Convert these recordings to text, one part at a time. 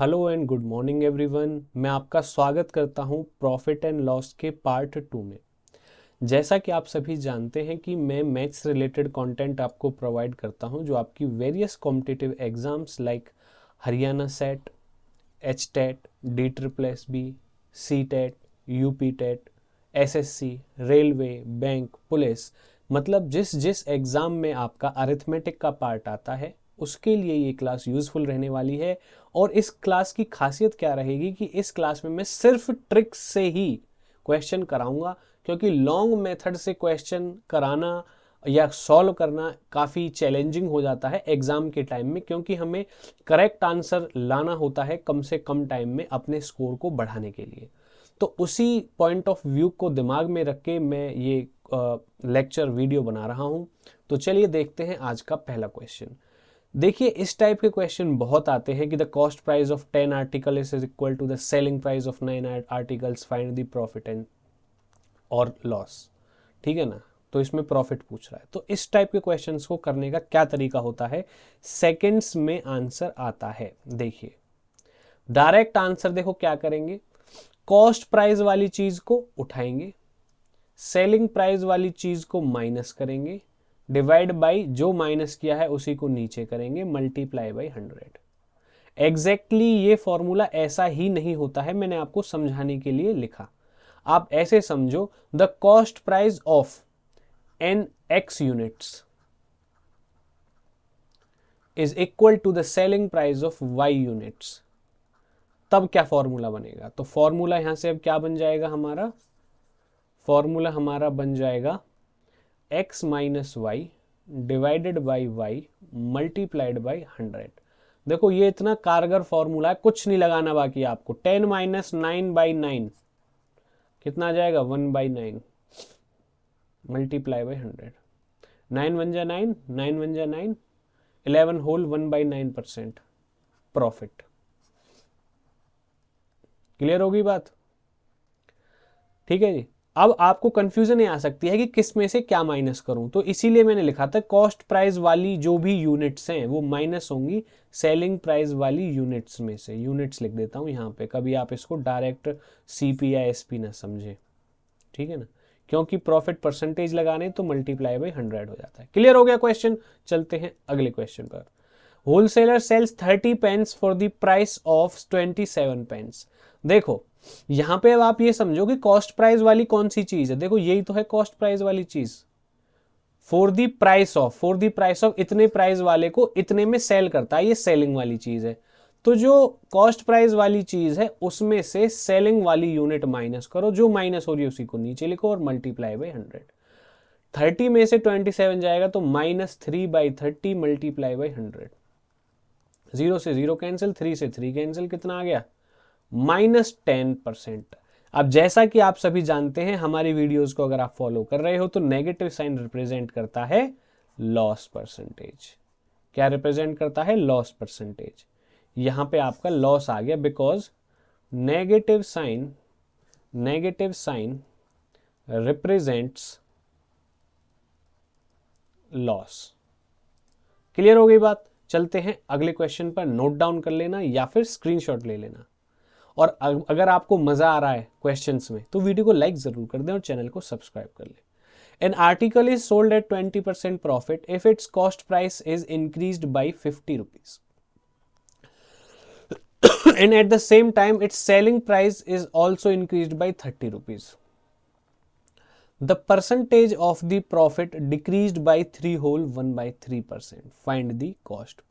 Hello and good morning everyone. मैं आपका स्वागत करता हूं प्रॉफिट एंड लॉस के पार्ट 2 में। जैसा कि आप सभी जानते हैं कि मैं मैथ्स रिलेटेड कंटेंट आपको प्रोवाइड करता हूं जो आपकी various competitive exams like Haryana set, H TET, D triple S B, C TET, UP TET, SSC, railway, bank, police, मतलब जिस जिस एग्ज़ाम में आपका अरिथमेटिक का पार्ट आता है उसके लिए ये क्लास यूज़फुल रहने वाली है। और इस क्लास की खासियत क्या रहेगी कि इस क्लास में मैं सिर्फ ट्रिक्स से ही क्वेश्चन कराऊंगा, क्योंकि लॉन्ग मेथड से क्वेश्चन कराना या सॉल्व करना काफ़ी चैलेंजिंग हो जाता है एग्ज़ाम के टाइम में, क्योंकि हमें करेक्ट आंसर लाना होता है कम से कम टाइम में अपने स्कोर को बढ़ाने के लिए। तो उसी पॉइंट ऑफ व्यू को दिमाग में रख के मैं ये लेक्चर वीडियो बना रहा हूँ। तो चलिए देखते हैं आज का पहला क्वेश्चन। देखिए, इस टाइप के क्वेश्चन बहुत आते हैं कि the cost price of 10 article is equal to the selling price of 9 articles, find the profit and और लॉस। ठीक है ना। तो इसमें प्रॉफिट पूछ रहा है, तो इस टाइप के क्वेश्चंस को करने का क्या तरीका होता है, सेकंड्स में आंसर आता है। देखिए, डायरेक्ट आंसर देखो क्या करेंगे, कॉस्ट प्राइस वाली चीज को उठाएंगे, सेलिंग प्राइस वाली चीज को माइनस करेंगे, डिवाइड बाई जो माइनस किया है उसी को नीचे करेंगे, मल्टीप्लाई बाई 100। एग्जैक्टली ये फॉर्मूला ऐसा ही नहीं होता है, मैंने आपको समझाने के लिए लिखा। आप ऐसे समझो, the cost price of an X units is equal to the selling price of Y units. तब क्या फॉर्मूला बनेगा, तो फॉर्मूला यहां से अब क्या बन जाएगा, हमारा फॉर्मूला हमारा बन जाएगा x minus Y divided by Y multiplied by 100। देखो, ये इतना कारगर फॉर्मूला है, कुछ नहीं लगाना बाकी आपको। 10 माइनस 9/9 कितना आ जाएगा, 1/9 मल्टीप्लाई बाई 100। 9 वन जा 9, 9 वन जा 9, 11 होल 1/9% प्रॉफिट। क्लियर होगी बात? ठीक है जी। अब आपको कंफ्यूजन ये आ सकती है कि किस में से क्या माइनस करूं, तो इसीलिए मैंने लिखा था कॉस्ट प्राइस वाली जो भी यूनिट्स हैं वो माइनस होंगी सेलिंग प्राइस वाली यूनिट्स में से। यूनिट्स लिख देता हूं यहां पे, कभी आप इसको डायरेक्ट सीपी या एसपी ना समझे। ठीक है ना, क्योंकि प्रॉफिट परसेंटेज लगाने तो मल्टीप्लाई बाई 100 हो जाता है। क्लियर हो गया क्वेश्चन? चलते हैं अगले क्वेश्चन पर। Wholesaler sells 30 pence for the price of 27 pence. देखो, यहां पे अब आप ये समझो कि कॉस्ट प्राइस वाली कौन सी चीज है। देखो, यही तो है कॉस्ट प्राइस वाली चीज। फॉर द प्राइस ऑफ इतने प्राइस वाले को इतने में सेल करता है, ये सेलिंग वाली चीज है। तो जो कॉस्ट प्राइस वाली चीज है उसमें से सेलिंग वाली यूनिट माइनस करो, जो माइनस हो रही है उसी को नीचे लिखो और मल्टीप्लाई बाई 100। 30 में से 27 जाएगा तो -3/30 मल्टीप्लाई बाई 100। 0 से 0 कैंसिल, 3 से 3 कैंसिल, कितना आ गया, -10%। अब जैसा कि आप सभी जानते हैं, हमारी वीडियोस को अगर आप फॉलो कर रहे हो तो नेगेटिव साइन रिप्रेजेंट करता है लॉस परसेंटेज। क्या रिप्रेजेंट करता है, लॉस परसेंटेज। यहां पे आपका लॉस आ गया because negative sign represents loss. Clear हो गई बात? चलते हैं अगले क्वेश्चन पर, नोट डाउन कर लेना या फिर स्क्रीनशॉट ले लेना। और अगर आपको मजा आ रहा है क्वेश्चंस में तो वीडियो को लाइक जरूर कर दें और चैनल को सब्सक्राइब कर लें। N article is sold eight 20% profit if it's cost price is increased by 50 rupees and at the same time its selling price is also increased by 30 rupees. The percentage of the profit decreased by 3/3%. Find the cost price.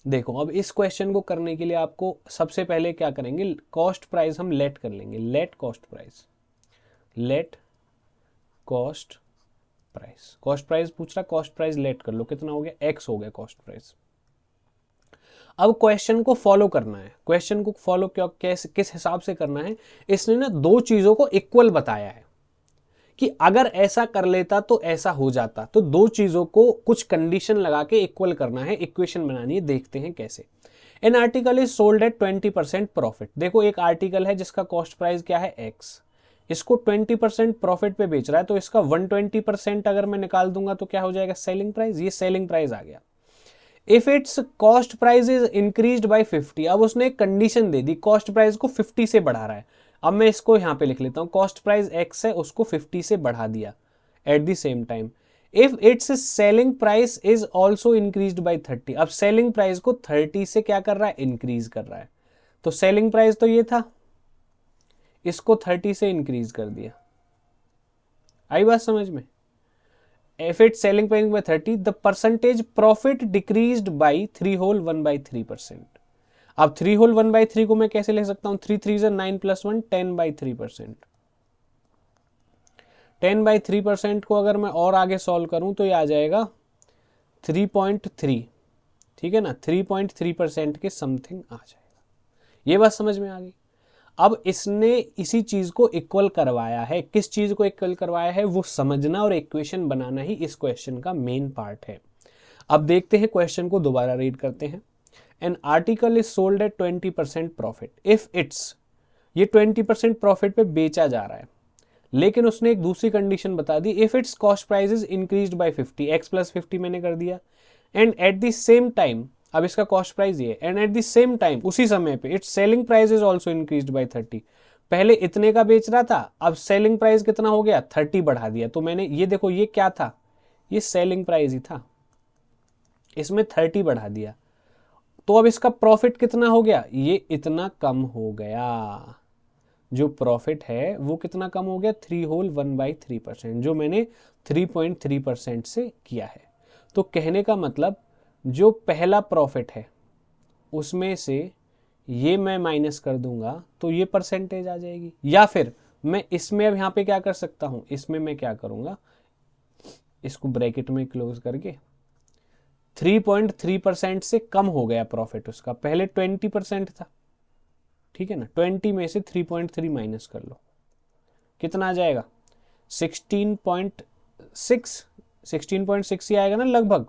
देखो, अब इस question को करने के लिए आपको सबसे पहले क्या करेंगे, कॉस्ट प्राइस हम लेट कर लेंगे। Late cost price cost price पूछ रहा, कॉस्ट प्राइस लेट कर लो, कितना हो गया, एक्स हो गया कॉस्ट प्राइस। अब क्वेश्चन को फॉलो करना है। क्वेश्चन को फॉलो किस हिसाब से करना है, इसने ना दो चीजों को इक्वल बताया है कि अगर ऐसा कर लेता तो ऐसा हो जाता। तो दो चीजों को कुछ कंडीशन लगा के इक्वल करना है, इक्वेशन बनानी है। देखते हैं कैसे। N article is sold eight 20% profit. देखो, एक आर्टिकल है जिसका कॉस्ट प्राइस क्या है, एक्स, इसको 20% प्रॉफिट पे बेच रहा है, तो इसका 120% अगर मैं निकाल दूंगा तो क्या हो जाएगा, सेलिंग प्राइस। ये सेलिंग प्राइस आ गया। If it's cost price is increased by 50, अब उसने एक कंडीशन दे दी, कॉस्ट प्राइस को 50 से बढ़ा रहा है। अब मैं इसको यहां पे लिख लेता हूं, कॉस्ट प्राइस x है, उसको 50 से बढ़ा दिया। Eight the same time if it's selling price is also increased by 30, अब सेलिंग प्राइस को 30 से क्या कर रहा है, इंक्रीज कर रहा है। तो सेलिंग प्राइस तो ये था, इसको 30 से इंक्रीज कर दिया। आई बात समझ में? If it's selling price by 30, the percentage profit decreased by 3 whole 1/3%. अब 3 whole 1/3 को मैं कैसे ले सकता हूं, 3 3 9 + 1 10/3%। 10/3% को अगर मैं और आगे सॉल्व करूं तो ये आ जाएगा 3.3, ठीक है ना, 3.3% के समथिंग आ जाएगा। ये बात समझ में आ गई। अब इसने इसी चीज को इक्वल करवाया है, किस चीज को इक्वल करवाया है वो समझना और इक्वेशन बनाना ही इस क्वेश्चन का मेन पार्ट है। अब देखते हैं क्वेश्चन को दोबारा रीड करते हैं। N article is sold eight 20% profit if it's, ये 20% प्रॉफिट पे बेचा जा रहा है, लेकिन उसने एक दूसरी कंडीशन बता दी, if it's cost price is increased by 50, x + 50 मैंने कर दिया, and at the same time, अब इसका कॉस्ट प्राइस ये, and at the same time, उसी समय पे it's selling price is also increased by 30। पहले इतने का बेच रहा था, अब सेलिंग प्राइस कितना हो गया, 30 बढ़ा दिया। तो मैंने ये देखो, ये क्या था, ये सेलिंग प्राइस ही था, इसमें 30 बढ़ा दिया। तो अब इसका प्रॉफिट कितना हो गया, ये इतना कम हो गया। जो प्रॉफिट है वो कितना कम हो गया, 3 whole 1/3%, जो मैंने 3.3% से किया है। तो कहने का मतलब जो पहला प्रॉफिट है उसमें से ये मैं माइनस कर दूंगा तो ये परसेंटेज आ जाएगी। या फिर मैं इसमें अब यहाँ पे क्या कर सकता हूं, इसमें मैं क्या करूंगा, इसको ब्रैकेट में क्लोज करके 3.3% से कम हो गया प्रॉफिट उसका, पहले 20% था, ठीक है ना, 20 में से 3.3 माइनस कर लो, कितना आ जाएगा, 16.6 ही आएगा ना लगभग।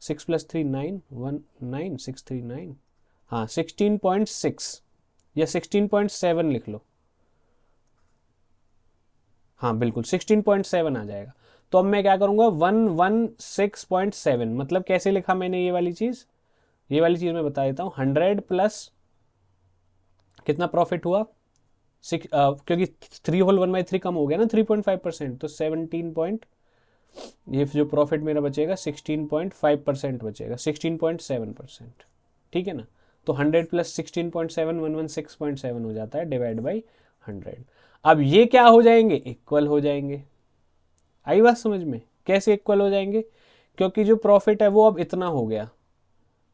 6 + 3 9 1 9 6 3 9, हाँ 16.6 या 16.7 लिख लो, हाँ बिल्कुल 16.7 आ जाएगा। तो अब मैं क्या करूंगा, 116.7, मतलब कैसे लिखा मैंने ये वाली चीज मैं बता देता हूं। 100 प्लस कितना प्रॉफिट हुआ, क्योंकि 3 whole 1/3 कम हो गया ना 3.5%, तो 17 ये जो प्रॉफिट मेरा बचेगा 16.5% बचेगा, 16.7%, ठीक है ना। तो 100 + 16.7 116.7 हो जाता है, डिवाइड बाई 100। अब ये क्या हो जाएंगे, इक्वल हो जाएंगे। आई बात समझ में, कैसे इक्वल हो जाएंगे, क्योंकि जो प्रॉफिट है वो अब इतना हो गया,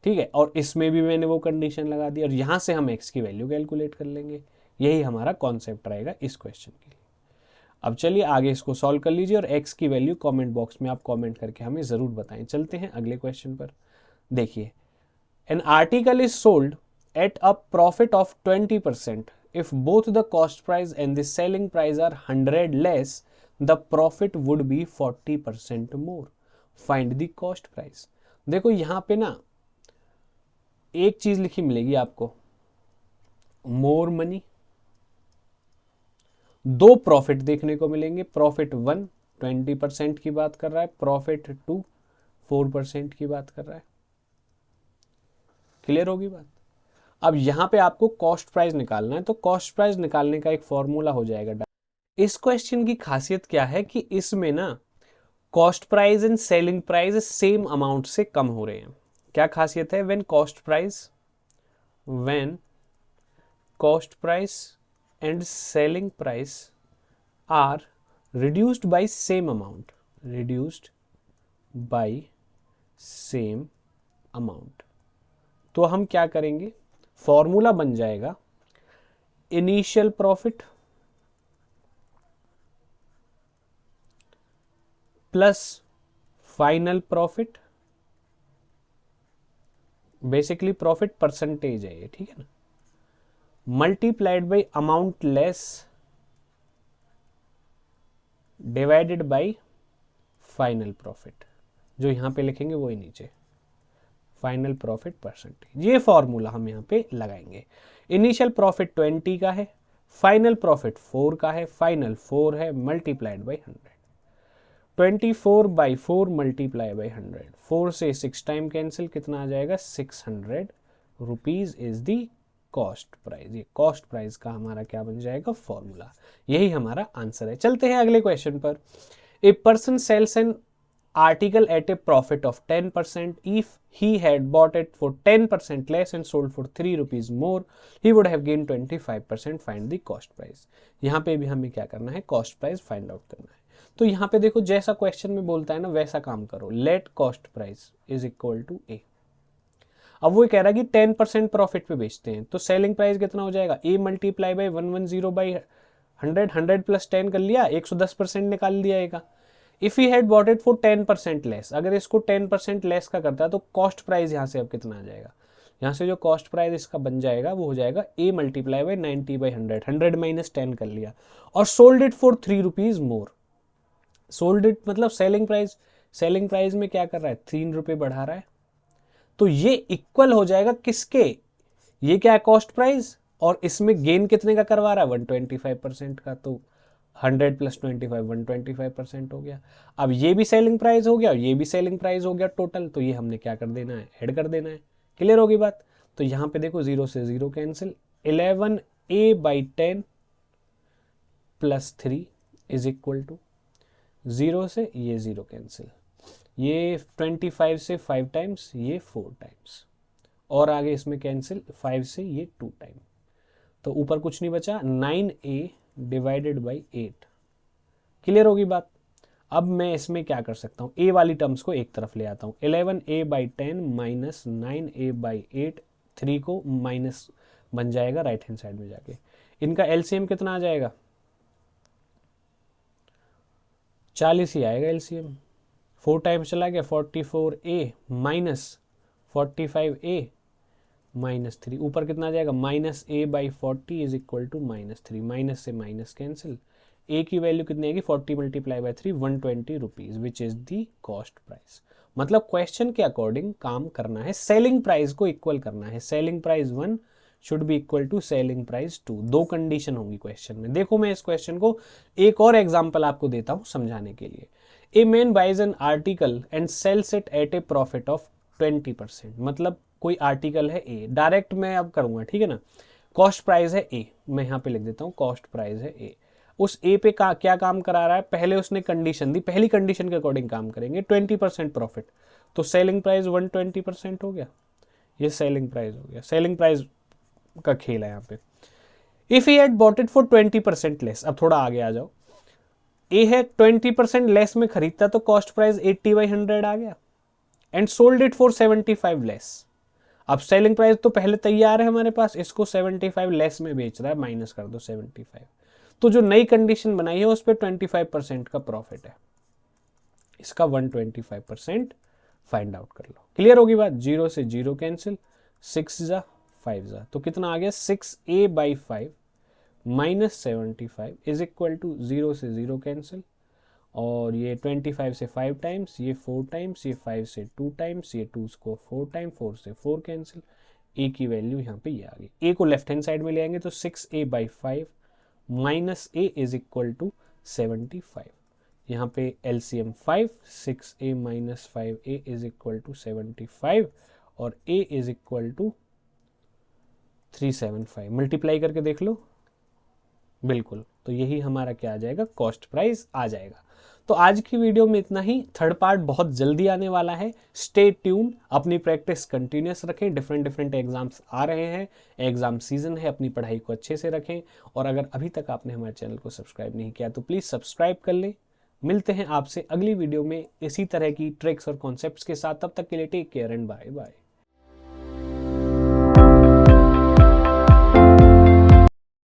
ठीक है, और इसमें भी मैंने वो कंडीशन लगा दी, और यहां से हम x की वैल्यू कैलकुलेट कर लेंगे। यही हमारा कॉन्सेप्ट रहेगा इस क्वेश्चन के लिए। अब चलिए आगे इसको सॉल्व कर लीजिए, और x की वैल्यू कमेंट बॉक्स में आप कमेंट करके हमें ज़रूर बताएं। चलते हैं अगले क्वेश्चन पर। देखिए, an article is sold at a profit of 20% if both the cost price and the selling price are 100 less, the profit would be 40% more, find the cost price. देखो यहाँ पे ना एक चीज लिखी मिलेगी आपको, मोर मनी, दो प्रॉफिट देखने को मिलेंगे, प्रॉफिट 1 20% की बात कर रहा है, प्रॉफिट 2 4% की बात कर रहा है। क्लियर होगी बात। अब यहां पे आपको कॉस्ट प्राइस निकालना है, तो कॉस्ट प्राइस निकालने का एक फॉर्मूला हो जाएगा। इस क्वेश्चन की खासियत क्या है कि इसमें ना cost price and selling price same amount से कम हो रहे हैं। क्या खासियत है, when cost price and selling price are reduced by same amount, तो हम क्या करेंगे, फॉर्मूला बन जाएगा initial profit plus final profit, basically profit percentage है ये, ठीक है ना, multiplied by amount less divided by final profit, जो यहां पे लिखेंगे वही नीचे, फाइनल प्रॉफिट परसेंटेज। ये फॉर्मूला हम यहां पे लगाएंगे। इनिशियल प्रॉफिट 20 का है, फाइनल प्रॉफिट 4 का है, फाइनल 4 है, मल्टीप्लाइड बाई 100। 24/4 मल्टीप्लाई बाई 100, 4 से 6 टाइम कैंसिल, कितना आ जाएगा 600 rupees is the cost price. ये कॉस्ट प्राइस का हमारा क्या बन जाएगा फॉर्मूला, यही हमारा आंसर है। चलते हैं अगले क्वेश्चन पर। A person sells an article at a profit of 10%. If he had bought it for 10% less and sold for 3 rupees more, he would have gained 25%. Find the cost price. यहाँ पे भी हमें क्या करना है, कॉस्ट प्राइस फाइंड आउट करना है। तो यहाँ पे देखो जैसा क्वेश्चन में बोलता है ना वैसा काम करो। Let cost price is equal to A. अब वो कह रहा है कि 10% प्रॉफिट पे बेचते हैं, तो सेलिंग प्राइस कितना हो जाएगा, A multiply by 110 by 100, 100 plus 10 कर लिया, 110% निकाल दिया। If he had bought it for 10% less, अगर इसको 10% लेस का करता है तो कॉस्ट प्राइस यहाँ से अब कितना आ जाएगा, यहाँ से जो कॉस्ट प्राइस इसका बन जाएगा वो हो जाएगा A multiply by 90 by 100, 100 minus 10 कर लिया, और sold it for 3 rupees more. Sold it मतलब सेलिंग प्राइस, सेलिंग प्राइस में क्या कर रहा है, 3 रुपये बढ़ा रहा है, तो ये इक्वल हो जाएगा किसके, ये क्या है कॉस्ट प्राइस, और इसमें गेन कितने का करवा रहा है 125% का, तो 100 प्लस 25 125% हो गया। अब ये भी सेलिंग प्राइस हो गया और ये भी सेलिंग प्राइस हो गया टोटल, तो ये हमने क्या कर देना है, ऐड कर देना है। क्लियर होगी बात। तो यहाँ पे देखो 0 से 0 cancel, 11a by 10 plus 3 is equal to 0 से ये 0 कैंसिल, ये 25 से 5 टाइम्स, ये 4 टाइम्स, और आगे इसमें कैंसिल 5 से ये 2 टाइम, तो ऊपर कुछ नहीं बचा, 9a डिवाइडेड बाई 8। क्लियर होगी बात। अब मैं इसमें क्या कर सकता हूँ, a वाली टर्म्स को एक तरफ ले आता हूँ, 11a by 10 minus 9a by 8, 3 को माइनस बन जाएगा राइट हैंड साइड में जाके, इनका एलसीएम कितना आ जाएगा, 40 ही आएगा एलसीएम। 4 टाइम्स चला गया, 44a माइनस 45a माइनस 3, ऊपर कितना आ जाएगा minus a by 40 is equal to minus 3, minus से माइनस कैंसिल, a की वैल्यू कितनी आएगी 40 multiply by 3, 120 rupees which is the cost price. मतलब क्वेश्चन के अकॉर्डिंग काम करना है, सेलिंग प्राइस को इक्वल करना है, selling price 1 should be equal to selling price 2, दो कंडीशन होंगी क्वेश्चन में। देखो मैं इस क्वेश्चन को एक और एग्जाम्पल आपको देता हूं समझाने के लिए। A man buys an article and sells it at a profit of 20%, मतलब कोई आर्टिकल है ए, डायरेक्ट मैं अब करूंगा, ठीक है ना, कॉस्ट प्राइस है ए, मैं यहाँ पे लिख देता हूँ कॉस्ट प्राइस है ए। उस ए पे क्या काम करा रहा है, पहले उसने कंडीशन दी, पहली कंडीशन के अकॉर्डिंग काम करेंगे, 20% प्रॉफिट, तो सेलिंग प्राइस 120% हो गया, ये सेलिंग प्राइस हो गया, सेलिंग प्राइस का खेल है यहाँ पे। If he had bought it for 20% less, अब थोड़ा आगे आ जाओ, ए है 20% लेस में खरीदता तो कॉस्ट प्राइस 80 बाई 100 आ गया, and sold it for 75 less. अब सेलिंग प्राइस तो पहले तैयार है हमारे पास, इसको 75 लेस में बेच रहा है, माइनस कर दो 75, तो जो नई कंडीशन बनाई है उस पर 25% का प्रॉफिट है, इसका 125% फाइंड आउट कर लो। क्लियर होगी बात। 0 से 0 कैंसिल, 6 जा 5 जा, तो कितना आ गया 6a by 5 minus 75 is equal to 0 से 0 कैंसिल, और ये 25 से 5 टाइम्स, ये 4 टाइम्स, ये 5 से 2 टाइम्स, ये 2 को 4 टाइम, 4 से 4 कैंसिल, a की वैल्यू यहाँ पे ये आ गई। a को लेफ्ट हैंड साइड में ले आएंगे तो 6a by 5 minus a is equal to 75, यहाँ पे LCM 5, 6a minus 5a is equal to 75, और a is equal to 375, multiply करके देख लो, बिल्कुल, तो यही हमारा क्या आ जाएगा, कॉस्ट प्राइस आ जाएगा। तो आज की वीडियो में इतना ही, थर्ड पार्ट बहुत जल्दी आने वाला है, स्टे ट्यून, अपनी प्रैक्टिस कंटिन्यूस रखें, डिफरेंट एग्जाम्स आ रहे हैं, एग्जाम सीजन है, अपनी पढ़ाई को अच्छे से रखें, और अगर अभी तक आपने हमारे चैनल को सब्सक्राइब नहीं किया तो प्लीज़ सब्सक्राइब कर लें। मिलते हैं आपसे अगली वीडियो में इसी तरह की ट्रिक्स और कॉन्सेप्ट्स के साथ, तब तक के लिए take care and bye bye.